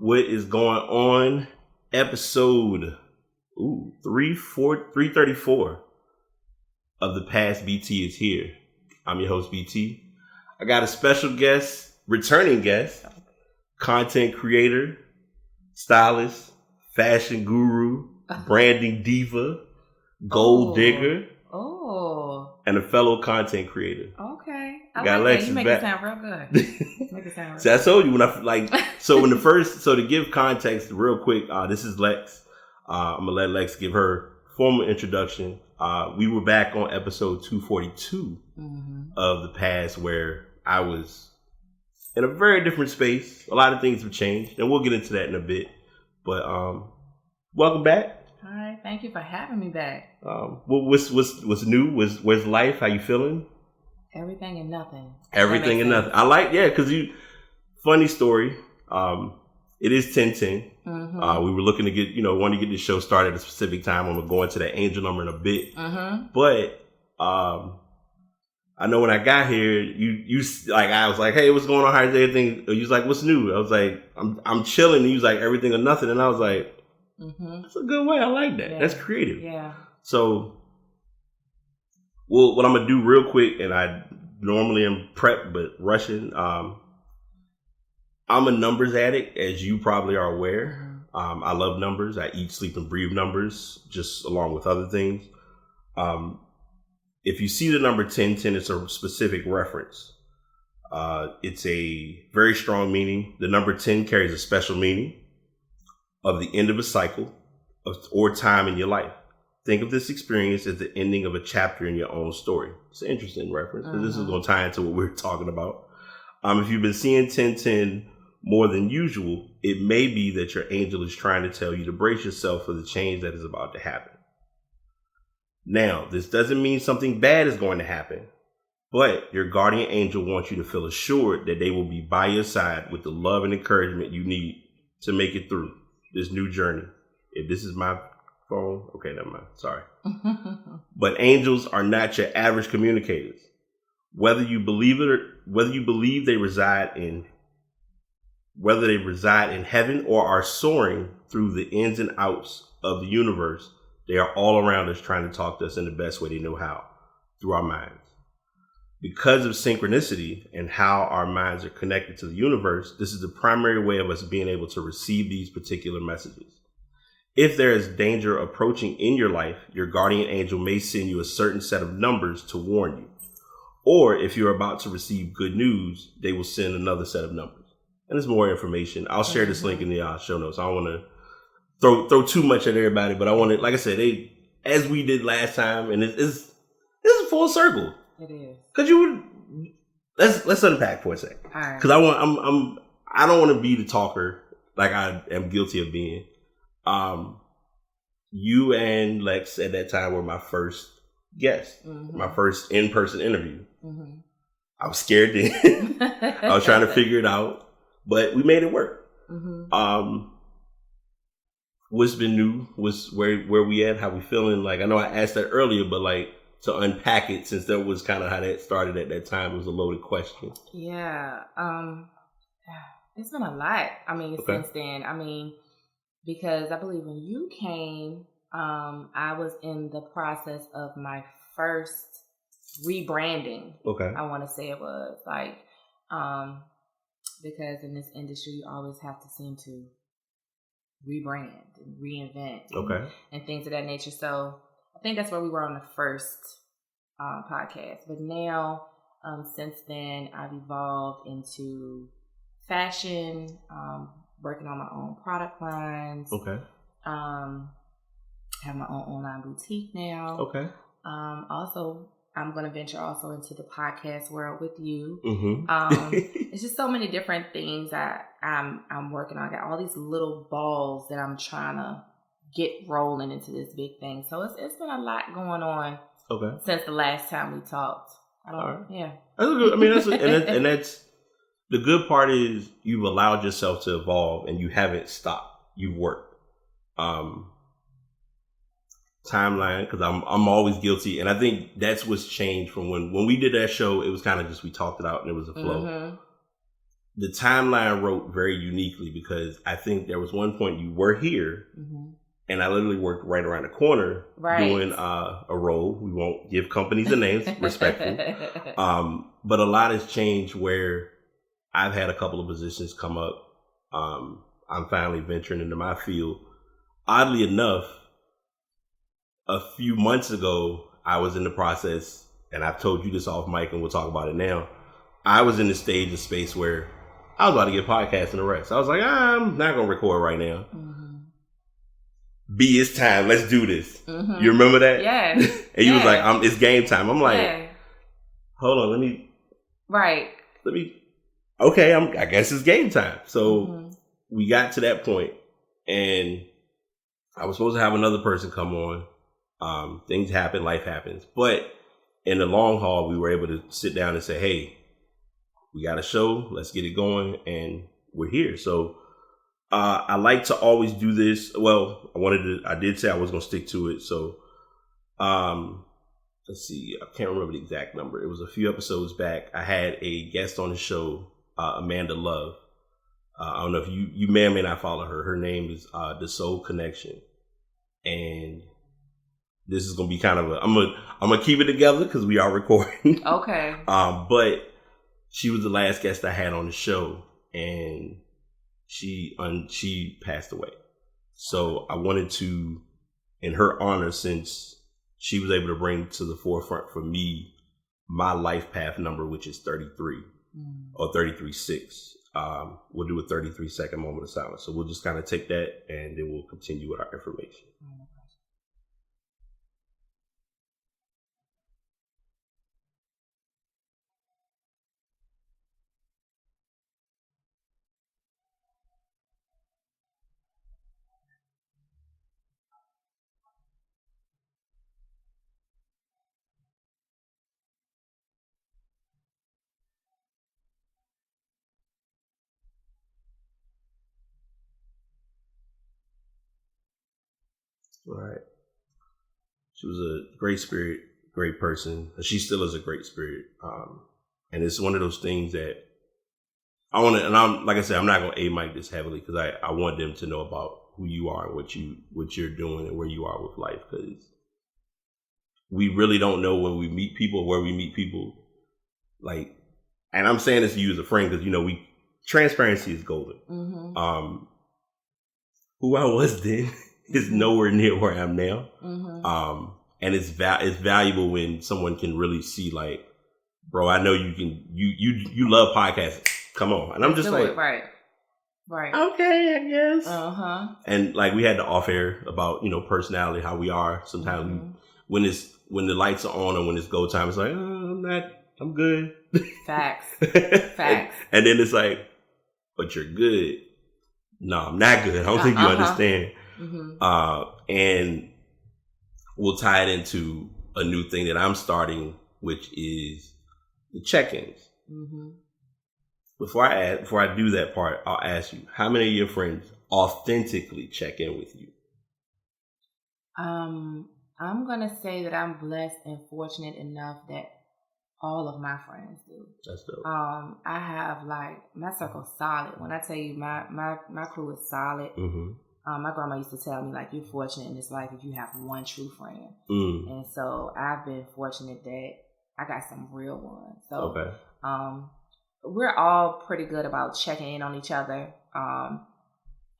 What is going on? Episode 334 of The Past BT is here. I'm your host, BT. I got a special guest, returning guest, content creator, stylist, fashion guru, branding diva, gold digger, and a fellow content creator. Okay. I got like that. You make it sound real good. Make it sound real See, I told you when to give context real quick, this is Lex. I'm going to let Lex give her formal introduction. We were back on episode 242 of The Past, where I was in a very different space. A lot of things have changed, and we'll get into that in a bit. But welcome back. All right, thank you for having me back. What's new? Where's life? How you feeling? Everything and nothing. Everything and nothing. I like, because funny story. It is 10:10. We were looking to get, wanting to get this show started at a specific time. I'm gonna go into that angel number in a bit. But I know when I got here, you like, I was like, hey, what's going on? How's everything? You was like, what's new? I was like, I'm chilling. And you was like, everything or nothing. And I was like, that's a good way. I like that. Yeah. That's creative. Yeah. So, well, what I'm gonna do real quick, and I normally am prepped but rushing. I'm a numbers addict, as you probably are aware. I love numbers. I eat, sleep, and breathe numbers, just along with other things. If you see the number 1010, it's a specific reference. It's a very strong meaning. The number 10 carries a special meaning of the end of a cycle or time in your life. Think of this experience as the ending of a chapter in your own story. It's an interesting reference, because this is going to tie into what we're talking about. If you've been seeing 1010 more than usual, it may be that your angel is trying to tell you to brace yourself for the change that is about to happen. Now, this doesn't mean something bad is going to happen, but your guardian angel wants you to feel assured that they will be by your side with the love and encouragement you need to make it through this new journey. If this is my phone, okay, never mind. Sorry. But angels are not your average communicators. Whether you believe it or whether you believe they reside in heaven or are soaring through the ins and outs of the universe, they are all around us trying to talk to us in the best way they know how, through our minds. Because of synchronicity and how our minds are connected to the universe, this is the primary way of us being able to receive these particular messages. If there is danger approaching in your life, your guardian angel may send you a certain set of numbers to warn you. Or if you're about to receive good news, they will send another set of numbers. And there's more information. I'll share this link in the show notes. I don't want to throw too much at everybody, but I want to, like I said, as we did last time, and it's a full circle. It is. Cause let's unpack for a second. All right. Cause I don't want to be the talker like I am guilty of being. You and Lex at that time were my first guest, my first in-person interview. I was scared then. I was trying to figure it out, but we made it work. What's been new? What's where we at? How we feeling? Like, I know I asked that earlier, but like, to unpack it, since that was kind of how that started at that time, it was a loaded question. Yeah. It's been a lot. Since then. Because I believe when you came, I was in the process of my first rebranding. Okay. I want to say it was like, because in this industry, you always have to seem to rebrand and reinvent and things of that nature. So I think that's where we were on the first podcast. But now, since then, I've evolved into fashion, working on my own product lines. Okay. Have my own online boutique now. Okay. Also, I'm going to venture also into the podcast world with you. It's just so many different things that I'm working on. I got all these little balls that I'm trying to get rolling into this big thing. So it's been a lot going on. Okay. Since the last time we talked. Yeah. That's good. And that's the good part is you've allowed yourself to evolve and you haven't stopped. You've worked. Timeline, because I'm always guilty, and I think that's what's changed from when we did that show. It was kind of just we talked it out and it was a flow. the timeline wrote very uniquely because I think there was one point you were here, and I literally worked right around the corner doing a role. We won't give companies the names, respectful. But a lot has changed where I've had a couple of positions come up. I'm finally venturing into my field. Oddly enough, a few months ago, I was in the process, and I've told you this off mic, and we'll talk about it now. I was in the stage of space where I was about to get podcasting the rest. I was like, I'm not going to record right now. B, it's time. Let's do this. You remember that? Yeah. And you was like, it's game time. I'm like, hold on, let me. Okay, I guess it's game time. So we got to that point, and I was supposed to have another person come on. Things happen, life happens. But in the long haul, we were able to sit down and say, hey, we got a show. Let's get it going. And we're here. So I like to always do this. Well, I did say I was going to stick to it. So let's see. I can't remember the exact number. It was a few episodes back. I had a guest on the show, Amanda Love. I don't know if you may or may not follow her. Her name is The Soul Connection. And this is going to be kind of I'm going to keep it together because we are recording. Okay. But she was the last guest I had on the show, and she passed away. So I wanted to, in her honor, since she was able to bring to the forefront for me my life path number, which is 33 or 33.6. We'll do a 33-second moment of silence. So we'll just kind of take that, and then we'll continue with our information. All right. She was a great spirit, great person. She still is a great spirit. And it's one of those things that I want to, and I'm, like I said, I'm not going to A-mic this heavily because I want them to know about who you are and what you're doing and where you are with life. Because we really don't know when we meet people, where we meet people. Like, and I'm saying this to you as a friend because, transparency is golden. Who I was then is nowhere near where I am now. And it's valuable when someone can really see, like, bro, I know you love podcasting. Come on. And I'm just like, right. Okay, I guess. And like we had the off air about, personality, how we are. Sometimes when the lights are on and when it's go time, it's like, I'm good. Facts. And then it's like, but you're good. No, I'm not good. I don't think you understand. And we'll tie it into a new thing that I'm starting, which is the check-ins. Before I do that part, I'll ask you, how many of your friends authentically check in with you? I'm gonna say that I'm blessed and fortunate enough that all of my friends do. That's dope. I have my circle's solid. When I tell you my crew is solid. My grandma used to tell me, you're fortunate in this life if you have one true friend. And so I've been fortunate that I got some real ones. So we're all pretty good about checking in on each other.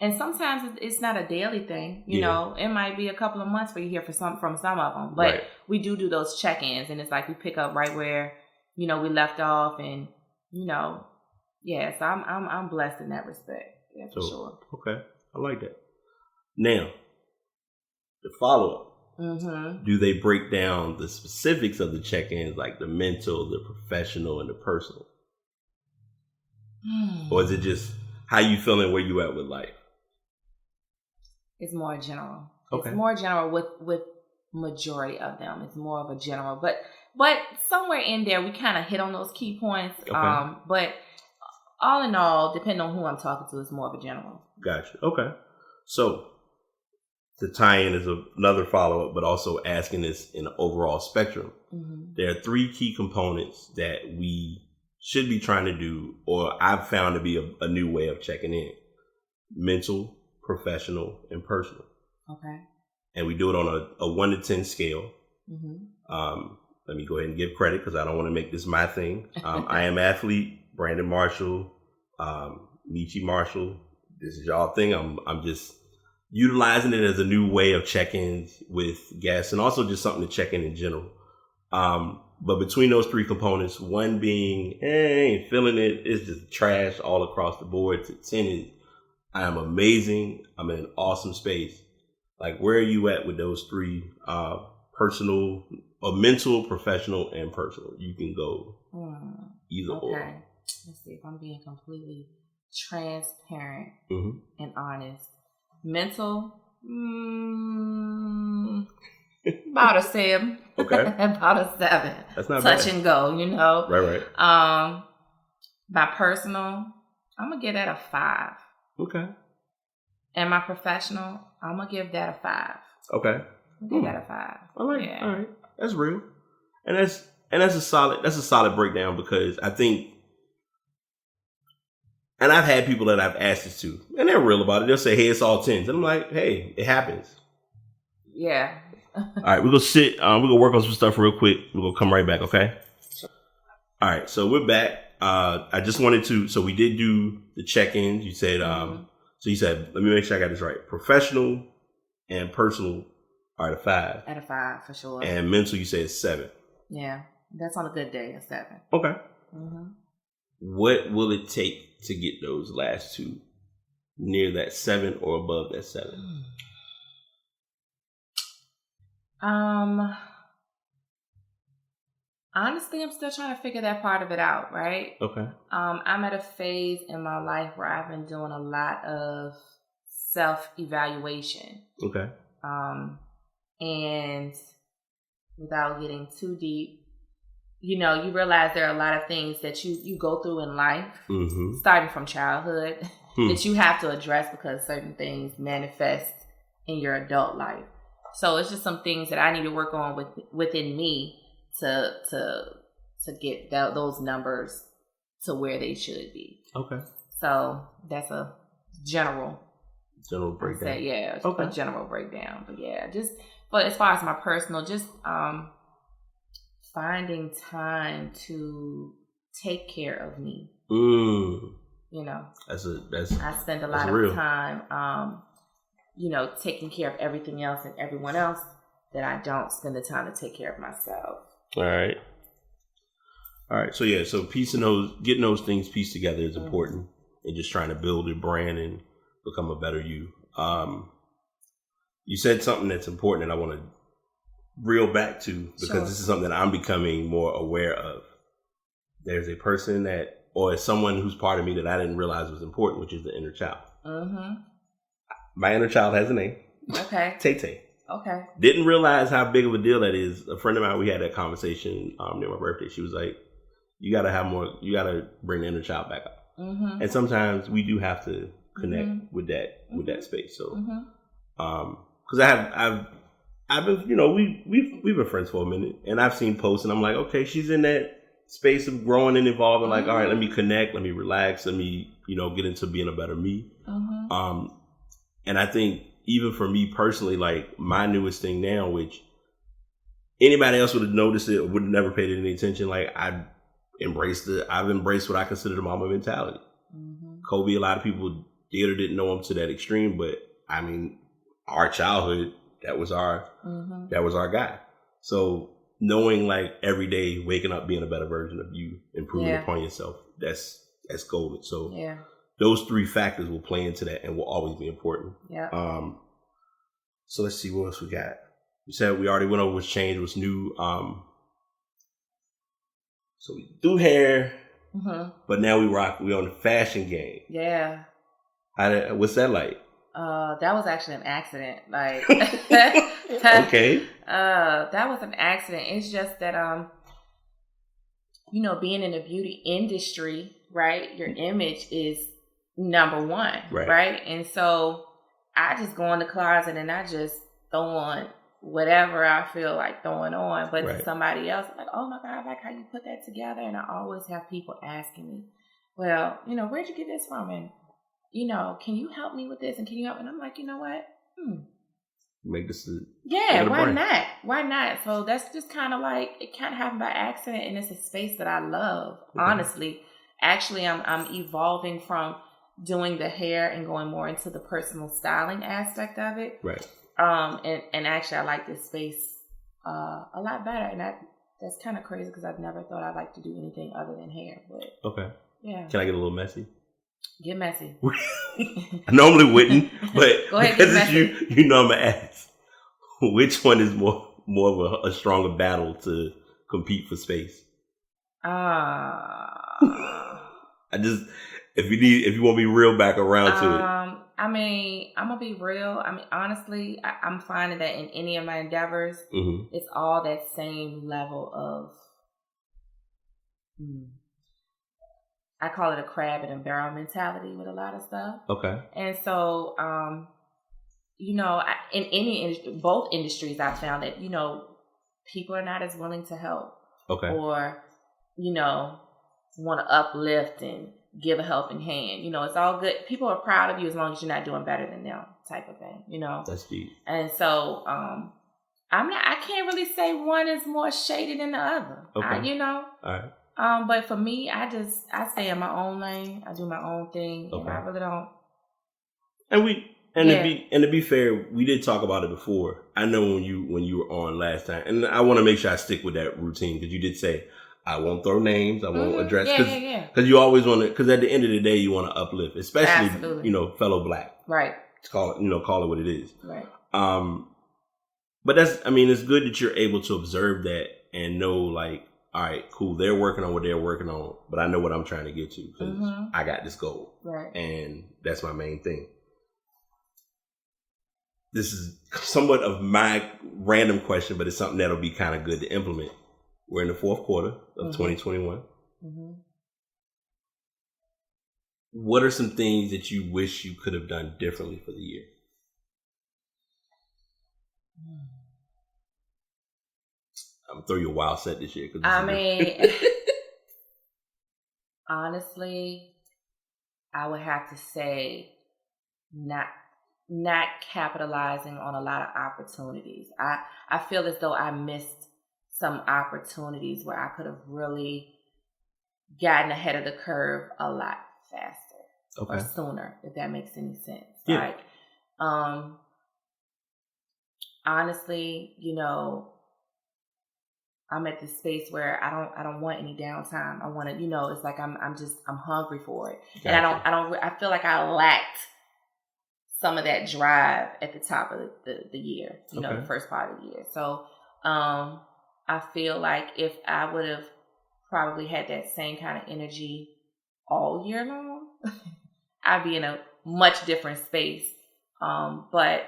And sometimes it's not a daily thing. You know, it might be a couple of months before you hear from some of them. But we do those check-ins, and it's like we pick up right where, we left off, and, so I'm blessed in that respect. Yeah, for sure. Okay. I like that. Now, the follow-up. Do they break down the specifics of the check-ins, like the mental, the professional, and the personal? Or is it just how you feeling, where you at with life? It's more general. Okay. It's more general with majority of them. It's more of a general. But somewhere in there, we kind of hit on those key points. Okay. But all in all, depending on who I'm talking to, it's more of a general. Gotcha. Okay. So, to tie in is another follow-up, but also asking this in an overall spectrum. There are three key components that we should be trying to do, or I've found to be a new way of checking in: mental, professional, and personal. Okay. And we do it on a 1 to 10 scale. Let me go ahead and give credit because I don't want to make this my thing. I am athlete, Brandon Marshall, Michi Marshall. This is y'all thing. I'm just utilizing it as a new way of check-ins with guests and also just something to check in general. But between those 3 components, 1 being, ain't feeling it, it's just trash all across the board, to 10 is, I am amazing. I'm in an awesome space. Like, where are you at with those 3, personal, mental, professional, and personal? You can go either or. Okay. Let's see if I'm being completely transparent and honest. Mental, about a 7. Okay. About a 7. That's not Touch bad. and go, you know. Right. My personal, I'm gonna give that a 5. Okay. And my professional, I'm gonna give that a 5. Okay. Give that a 5. All right. Yeah. All right. That's real. And that's a solid breakdown, because I think, and I've had people that I've asked this to, and they're real about it. They'll say, hey, it's all 10s. And I'm like, hey, it happens. Yeah. All right, we're going to sit. We're going to work on some stuff real quick. We're going to come right back, okay? All right, so we're back. I just wanted to, so we did do the check-ins. You said, so you said, let me make sure I got this right. Professional and personal are at a 5. At a 5, for sure. And mental, you said 7. Yeah, that's on a good day, a 7. Okay. What will it take to get those last 2 near that 7 or above that 7? Honestly, I'm still trying to figure that part of it out, right? Okay. I'm at a phase in my life where I've been doing a lot of self-evaluation. Okay. And without getting too deep, you know, you realize there are a lot of things that you go through in life, starting from childhood, that you have to address because certain things manifest in your adult life. So it's just some things that I need to work on within me to get those numbers to where they should be. Okay. So that's a general breakdown. A general breakdown. But as far as my personal, just finding time to take care of me. You know, I spend a lot of time, taking care of everything else and everyone else, that I don't spend the time to take care of myself. All right. So getting those things pieced together is important, and just trying to build a brand and become a better you. You said something that's important that I want to reel back to, because this is something that I'm becoming more aware of. There's a person or someone who's part of me that I didn't realize was important, which is the inner child. My inner child has a name. Okay. Tay-Tay. Okay. Didn't realize how big of a deal that is. A friend of mine, we had that conversation near my birthday. She was like, you got to bring the inner child back up. And sometimes we do have to connect with that space. So, because I've been, we've been friends for a minute, and I've seen posts, and I'm like, okay, she's in that space of growing and evolving. Like, all right, let me connect, let me relax, let me, get into being a better me. And I think even for me personally, like my newest thing now, which anybody else would have noticed it or would have never paid it any attention. Like I've embraced what I consider the mama mentality. Kobe, a lot of people did or didn't know him to that extreme, but I mean, our childhood, that was our guy. So knowing like every day waking up being a better version of you, improving upon yourself, that's golden. So those 3 factors will play into that and will always be important. So let's see what else we got. You said we already went over what's changed, what's new. So we do hair, but now we on the fashion game. Yeah. What's that like? That was actually an accident. Like, okay. That was an accident. It's just that, being in the beauty industry, right? Your image is number one, right? And so I just go in the closet and I just throw on whatever I feel like throwing on. But right. to somebody else, like, oh my God, I like how you put that together. And I always have people asking me, well, where'd you get this from? And, can you help me with this? And can you help? And I'm like, you know what? Make this. Yeah, why not? Why not? So that's just kind of like, it kind of happened by accident. And it's a space that I love, honestly. Actually, I'm evolving from doing the hair and going more into the personal styling aspect of it. Right. And actually, I like this space a lot better. And that's kind of crazy because I've never thought I'd like to do anything other than hair. But okay. Yeah. Can I get a little messy? Get messy. I normally wouldn't, but go ahead, because it's you know I'm gonna ask. Which one is more of a stronger battle to compete for space? I just if you want to be real back around to it. I mean, I'm gonna be real. I mean, honestly, I'm finding that in any of my endeavors, it's all that same level of. I call it a crab in a barrel mentality with a lot of stuff. Okay. And so, in any industry, both industries, I found that people are not as willing to help. Okay. Or, want to uplift and give a helping hand. It's all good. People are proud of you as long as you're not doing better than them, type of thing. That's deep. And so, I can't really say one is more shady than the other. Okay. All right. But for me, I stay in my own lane. I do my own thing, and I really don't. And to be fair, we did talk about it before. I know when you were on last time, and I want to make sure I stick with that routine because you did say I won't throw names, I won't address because you always want to. Because at the end of the day, you want to uplift, especially fellow Black. Right. Call it what it is. Right. But it's good that you're able to observe that and know like. All right, cool. They're working on what they're working on, but I know what I'm trying to get to because I got this goal. Right. And that's my main thing. This is somewhat of my random question, but it's something that'll be kind of good to implement. We're in the fourth quarter of 2021. What are some things that you wish you could have done differently for the year? I'm gonna throw you a wild set this year. Honestly, I would have to say not capitalizing on a lot of opportunities. I feel as though I missed some opportunities where I could have really gotten ahead of the curve a lot faster or sooner, if that makes any sense. Yeah. Like, honestly, I'm at this space where I don't want any downtime. I want to, it's like I'm hungry for it. Gotcha. And I feel like I lacked some of that drive at the top of the year, the first part of the year. So, I feel like if I would have probably had that same kind of energy all year long, I'd be in a much different space. But,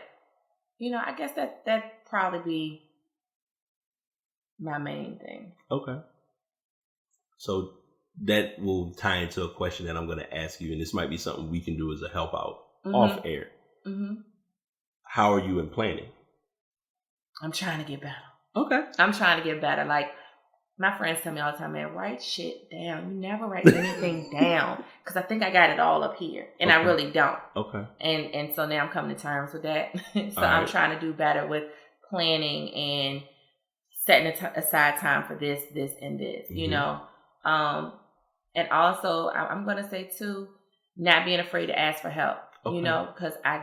I guess that'd probably be my main thing. Okay. So that will tie into a question that I'm going to ask you, and this might be something we can do as a help out off air. How are you in planning? I'm trying to get better. Okay. I'm trying to get better. Like, my friends tell me all the time, man, write shit down. You never write anything down. Because I think I got it all up here. And I really don't. Okay. And so now I'm coming to terms with that. So I'm trying to do better with planning and setting aside time for this, and this, and also I'm going to say too, not being afraid to ask for help, because I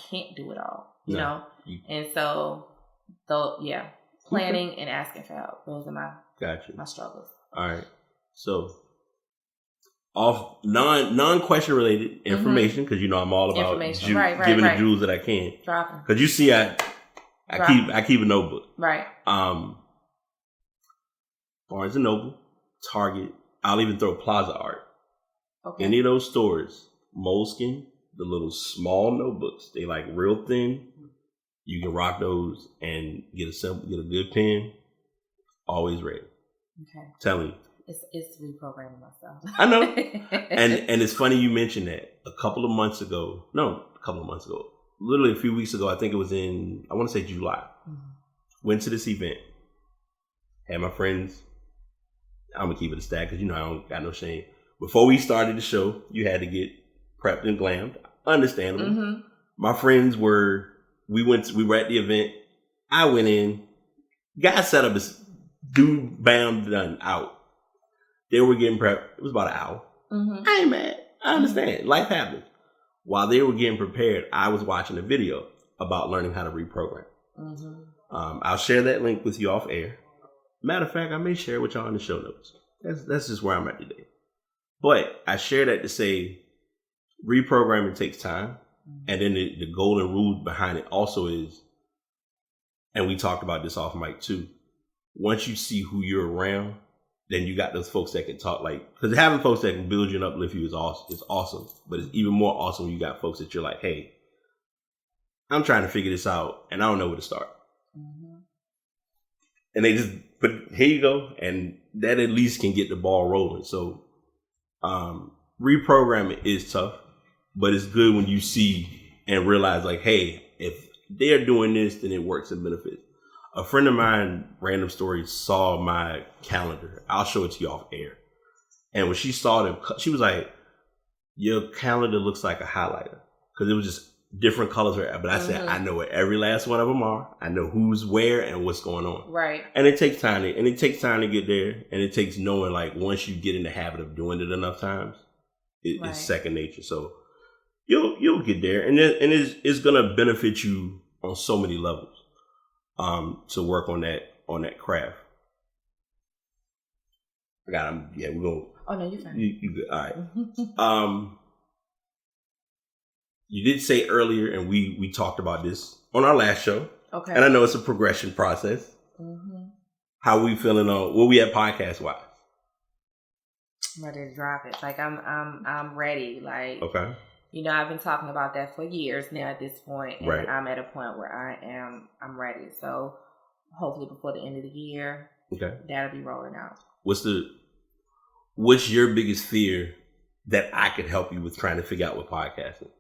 can't do it all, and so planning and asking for help. Those are my struggles. All right. So off non-question related information, because I'm all about giving the jewels that I can. Dropping. Because you see, I keep a notebook. Right. Barnes and Noble, Target. I'll even throw Plaza Art. Okay. Any of those stores, Moleskine, the little small notebooks, they like real thin. You can rock those and get a good pen. Always ready. Okay. Telling you. It's reprogramming myself. I know. and it's funny you mentioned that. A couple of months ago, literally a few weeks ago, I think it was I want to say July. Went to this event. Had my friends. I'm gonna keep it a stack because I don't got no shame. Before we started the show, you had to get prepped and glammed. Understandable. Mm-hmm. My friends were. We were at the event. I went in. Guy set up his dude, bam, done, out. They were getting prepped. It was about an hour. Mm-hmm. I ain't mad. I understand. Mm-hmm. Life happens. While they were getting prepared, I was watching a video about learning how to reprogram. Mm-hmm. I'll share that link with you off air. Matter of fact, I may share it with y'all in the show notes. That's just where I'm at today. But I share that to say reprogramming takes time. Mm-hmm. And then the golden rule behind it also is, and we talked about this off mic too, once you see who you're around, then you got those folks that can talk, like, because having folks that can build you and uplift you is awesome. But it's even more awesome when you got folks that you're like, hey, I'm trying to figure this out and I don't know where to start. Mm-hmm. And they just, but here you go. And that at least can get the ball rolling. So reprogramming is tough, but it's good when you see and realize like, hey, if they're doing this, then it works and benefits. A friend of mine, random story, saw my calendar. I'll show it to you off air. And when she saw them, she was like, your calendar looks like a highlighter. Because it was just different colors. But I said, I know where every last one of them are. I know who's where and what's going on. Right. And it takes time. And it takes time to get there. And it takes knowing, like, once you get in the habit of doing it enough times, it's second nature. So you'll get there. And it's going to benefit you on so many levels. To work on that craft. I got him. Yeah, we're going. Oh no, you're fine. You good? All right. You did say earlier, and we talked about this on our last show. Okay. And I know it's a progression process. Mm-hmm. How we feeling on where we at podcast wise? I'm ready to drop it. Like I'm ready. Like okay. I've been talking about that for years now at this point. And right. I'm at a point where I'm ready. So hopefully before the end of the year, that'll be rolling out. What's your biggest fear that I could help you with trying to figure out with podcasting?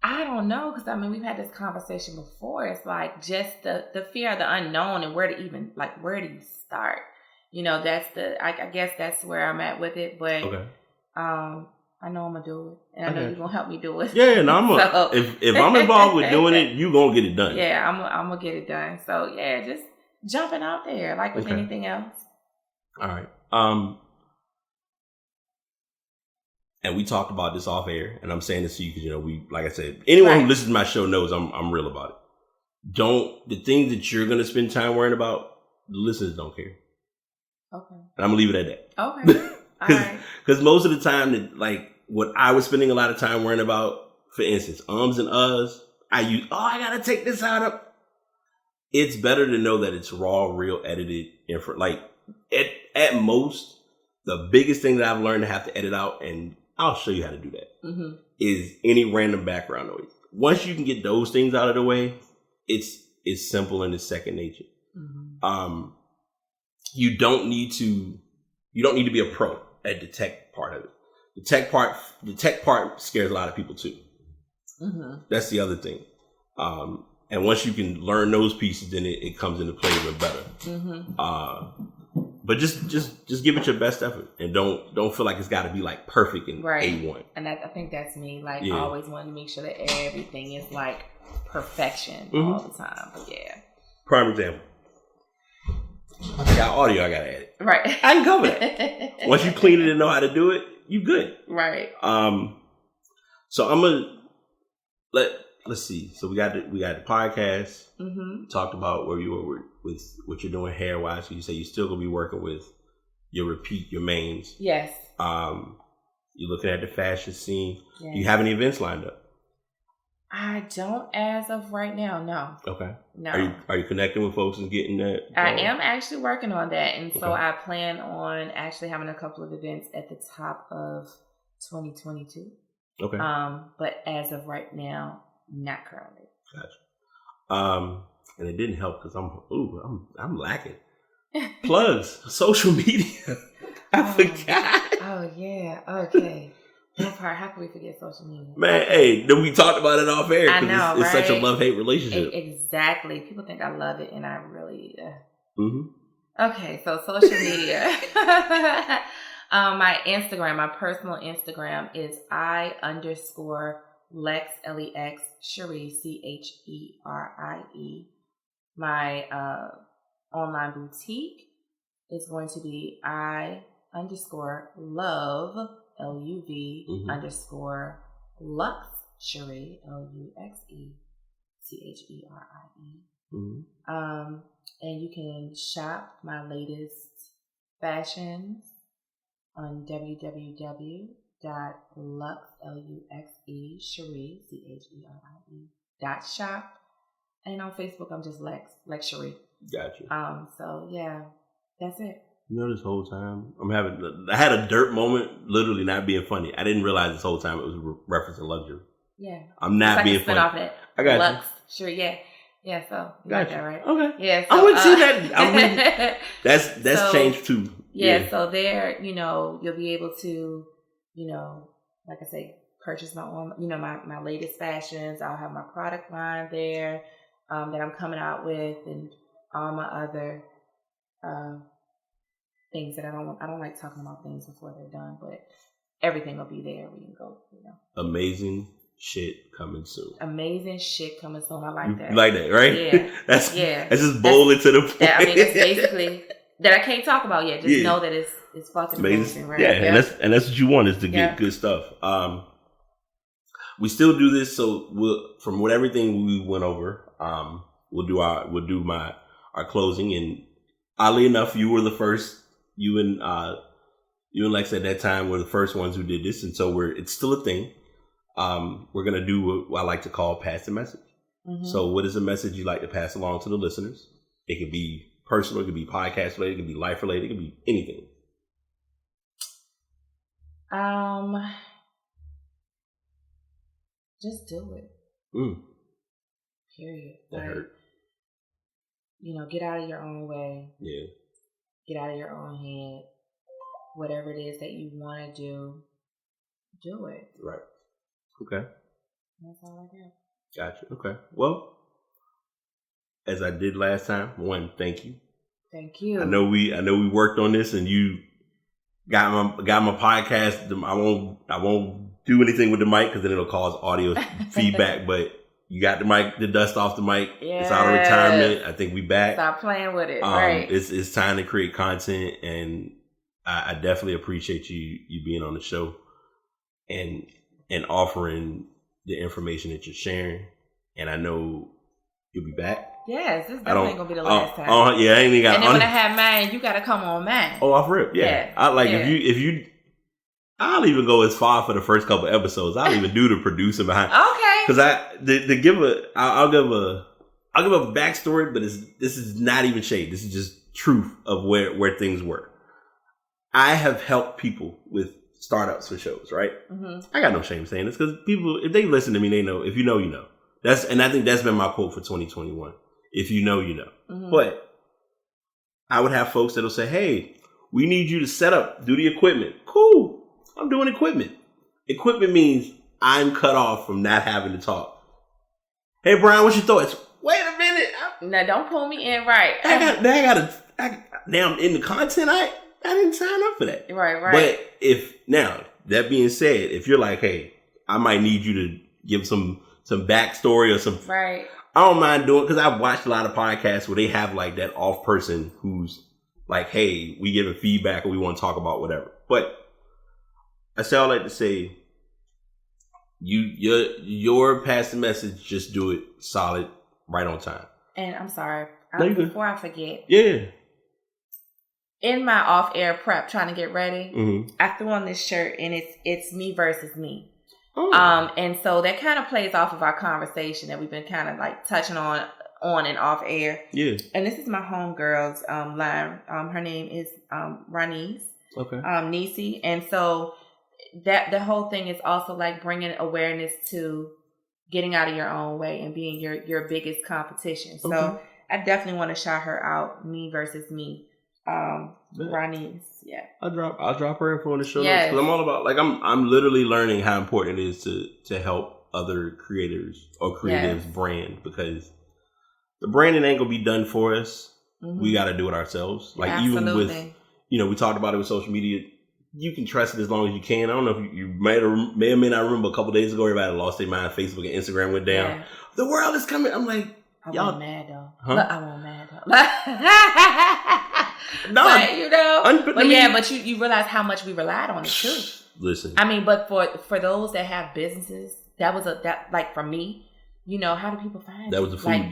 I don't know. Because we've had this conversation before. It's like just the fear of the unknown and where do you start? That's I guess that's where I'm at with it. But I know I'm gonna do it, and I know you're gonna help me do it. Yeah, no, if I'm involved with doing it, you gonna get it done. Yeah, I'm gonna get it done. So yeah, just jumping out there like with anything else. All right. And we talked about this off air, and I'm saying this to you because we, like I said, anyone who listens to my show knows I'm real about it. The things that you're gonna spend time worrying about, the listeners don't care. Okay. And I'm gonna leave it at that. Okay. Because most of the time, what I was spending a lot of time worrying about, for instance, ums and uhs, I gotta take this out of. It's better to know that it's raw, real, edited, at most, the biggest thing that I've learned to have to edit out, and I'll show you how to do that, is any random background noise. Once you can get those things out of the way, it's simple and it's second nature. Mm-hmm. You don't need to be a pro at the tech part of it. The tech part scares a lot of people too. Mm-hmm. That's the other thing. And once you can learn those pieces, then it comes into play even better. Mm-hmm. But just give it your best effort, and don't feel like it's got to be like perfect and A1. And I think that's me. Like always wanting to make sure that everything is like perfection all the time. But yeah. Prime example. I got audio I gotta edit. Right. I can cover that. Once you clean it and know how to do it, you good. Right. So I'm gonna let's see. So we got the podcast. Mm-hmm. Talked about where you were with what you're doing hair wise. So you say you're still gonna be working with your mains. Yes. You're looking at the fashion scene. Yes. Do you have any events lined up? I don't as of right now, no. Okay. No. Are you connecting with folks and getting that? I am actually working on that. And so I plan on actually having a couple of events at the top of 2022. Okay. But as of right now, not currently. Gotcha. And it didn't help because I'm lacking. Plugs, social media. I forgot. Oh yeah. Okay. How can we forget social media? Man, hey, then we talked about it off air. I know, it's such a love-hate relationship. Exactly. People think I love it, and I really... Okay, so social media. My Instagram, my personal Instagram is I_Lex, L-E-X, Cherie, Cherie. My online boutique is going to be I_love, L-U-V, _Lux, Cherie, Luxecherie. And you can shop my latest fashions on www.luxecherie.shop. And on Facebook, I'm just Lex Cherie. Gotcha. So yeah, that's it. You know, this whole time I had a dirt moment, literally not being funny. I didn't realize this whole time it was referencing luxury. Yeah. I'm not being funny. Off that. I got Lux, sure, yeah. Yeah, so you got that right. Okay. Yeah, so, I wouldn't see that. That's so, changed too. Yeah, so there, you'll be able to, like I say, purchase my own, my latest fashions. I'll have my product line there that I'm coming out with, and all my other things that I don't like talking about things before they're done, but everything will be there. We can go, Amazing shit coming soon. Amazing shit coming soon. I like that. You like that, right? Yeah. That's just bold and to the point. That's basically that I can't talk about yet. Just know that it's fucking amazing, right? Yeah, and that's what you want, is to get good stuff. We still do this, so from everything we went over, we'll do our closing. And oddly enough, you were the first. You and Lex at that time were the first ones who did this, and so it's still a thing. We're going to do what I like to call pass the message. So what is a message you like to pass along to the listeners? It could be personal, it could be podcast related, it could be life related, it could be anything. Just do it. Period. That hurt. Get out of your own way. Yeah. Get out of your own head. Whatever it is that you want to do it. Right. Okay. That's all I got. Gotcha. Okay. Well, as I did last time, thank you. Thank you. I know we worked on this, and you got my podcast. I won't do anything with the mic because then it'll cause audio feedback. But you got the mic, the dust off the mic. Yes. It's out of retirement. I think we back. Stop playing with it. Right. It's time to create content, and I definitely appreciate you being on the show and offering the information that you're sharing. And I know you'll be back. Yes, this definitely ain't gonna be the last time. Yeah, I ain't even got. And then when I have mine, you gotta come on mine. Oh, off rip, yeah. I like if you. I'll even go as far for the first couple episodes. I'll even do the producing behind. Okay. Because I'll give a backstory, but this is not even shade. This is just truth of where things were. I have helped people with startups for shows, right? I got no shame saying this because people, if they listen to me, they know. If you know, you know. And I think that's been my quote for 2021. If you know, you know. But I would have folks that'll say, "Hey, we need you to set up, do the equipment." Cool. I'm doing equipment. Equipment means I'm cut off from not having to talk. Hey, Brian, what's your thoughts? Wait a minute. Now, don't pull me in, right? Now I'm in the content. I didn't sign up for that. Right. But that being said, if you're like, hey, I might need you to give some backstory or some. Right. I don't mind doing it because I've watched a lot of podcasts where they have like that off person who's like, hey, we giving feedback or we want to talk about whatever. But I say all that to say, your passing message, just do it solid, right on time. And I'm sorry, before I forget. Yeah. In my off-air prep, trying to get ready, I threw on this shirt, and it's me versus me. Oh. And so that kind of plays off of our conversation that we've been kind of like touching on and off air. Yeah. And this is my homegirl's line. Her name is Ronise. Okay. Nisi, and so. That the whole thing is also like bringing awareness to getting out of your own way and being your biggest competition. So I definitely want to shout her out, me versus me. Ronnie's, yeah. I'll drop her info on the show notes, because I'm all about, like, I'm literally learning how important it is to help other creators or creatives brand, because the branding ain't gonna be done for us. Mm-hmm. We got to do it ourselves. Like, even with, we talked about it with social media. You can trust it as long as you can. I don't know if you may or may not remember a couple of days ago, everybody lost their mind. Facebook and Instagram went down. Yeah. The world is coming. I'm like, y'all. I wasn't mad though. Huh? Look, I wasn't mad though. No, but you realize how much we relied on it too. Listen, I mean, but for those that have businesses, that was like for me, how do people find that? Was the food,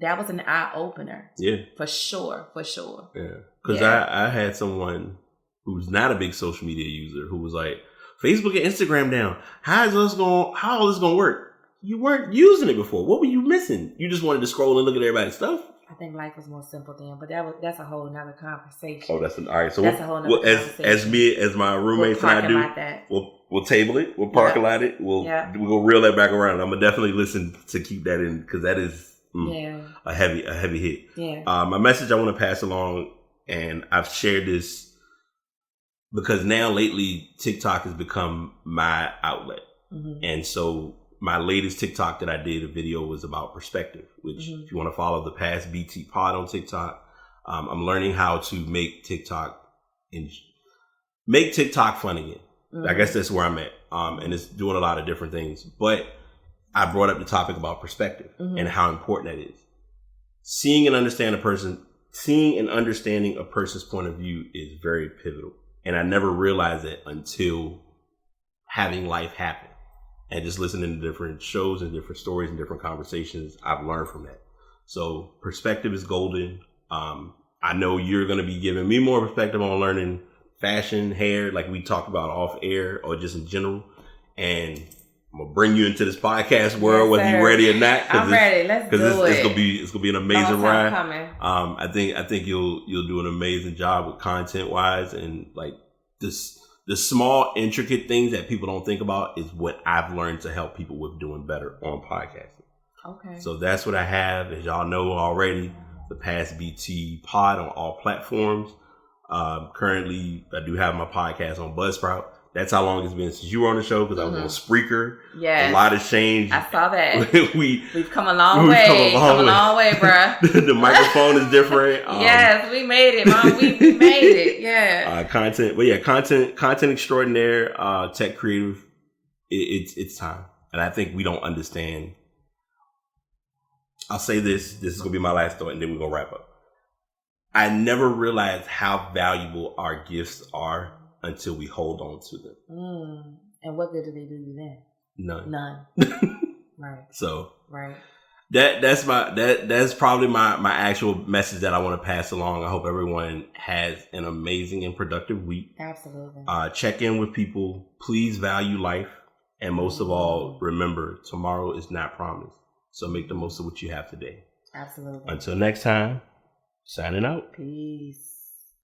that was an eye opener. Yeah, for sure. Yeah, because I had someone who's not a big social media user who was like, Facebook and Instagram down. How is this gonna work? You weren't using it before. What were you missing? You just wanted to scroll and look at everybody's stuff? I think life was more simple then, but that's a whole nother conversation. Oh, all right. So that's a whole nother conversation. As my roommates and I do, we'll table it. We'll park lot it. We'll reel that back around. I'm gonna definitely listen to keep that in, because that is a heavy hit. Yeah. My message I want to pass along, and I've shared this because now lately TikTok has become my outlet, and so my latest TikTok that I did, a video, was about perspective, which if you want to follow the past BT pod on TikTok, I'm learning how to make TikTok fun again. I guess that's where I'm at. And it's doing a lot of different things, but I brought up the topic about perspective and how important that is. Seeing and understanding a person's point of view is very pivotal. And I never realized it until having life happen. And just listening to different shows and different stories and different conversations, I've learned from that. So perspective is golden. I know you're going to be giving me more perspective on learning fashion, hair, like we talked about off air or just in general. And I'm going to bring you into this podcast world, whether you're ready or not. I'm ready. Let's do it. It's going to be an amazing ride. I think you'll do an amazing job with content wise, and like this. The small, intricate things that people don't think about is what I've learned to help people with doing better on podcasting. Okay. So that's what I have. As y'all know already, the Past BT pod on all platforms. Currently, I do have my podcast on Buzzsprout. That's how long it's been since you were on the show, because I was on Spreaker. Yeah. A lot has changed. I saw that. We've come a long way. Come a long way, bruh. The microphone is different. Yes, we made it, Mom. We made it. Yeah. Content extraordinaire, tech creative. It's time. And I think we don't understand. I'll say this. This is going to be my last thought, and then we're going to wrap up. I never realized how valuable our gifts are until we hold on to them. And what good do they do you then? None. Right. So right. That's probably my actual message that I want to pass along. I hope everyone has an amazing and productive week. Absolutely. Check in with people. Please value life. And most of all, remember, tomorrow is not promised. So make the most of what you have today. Absolutely. Until next time, signing out. Peace.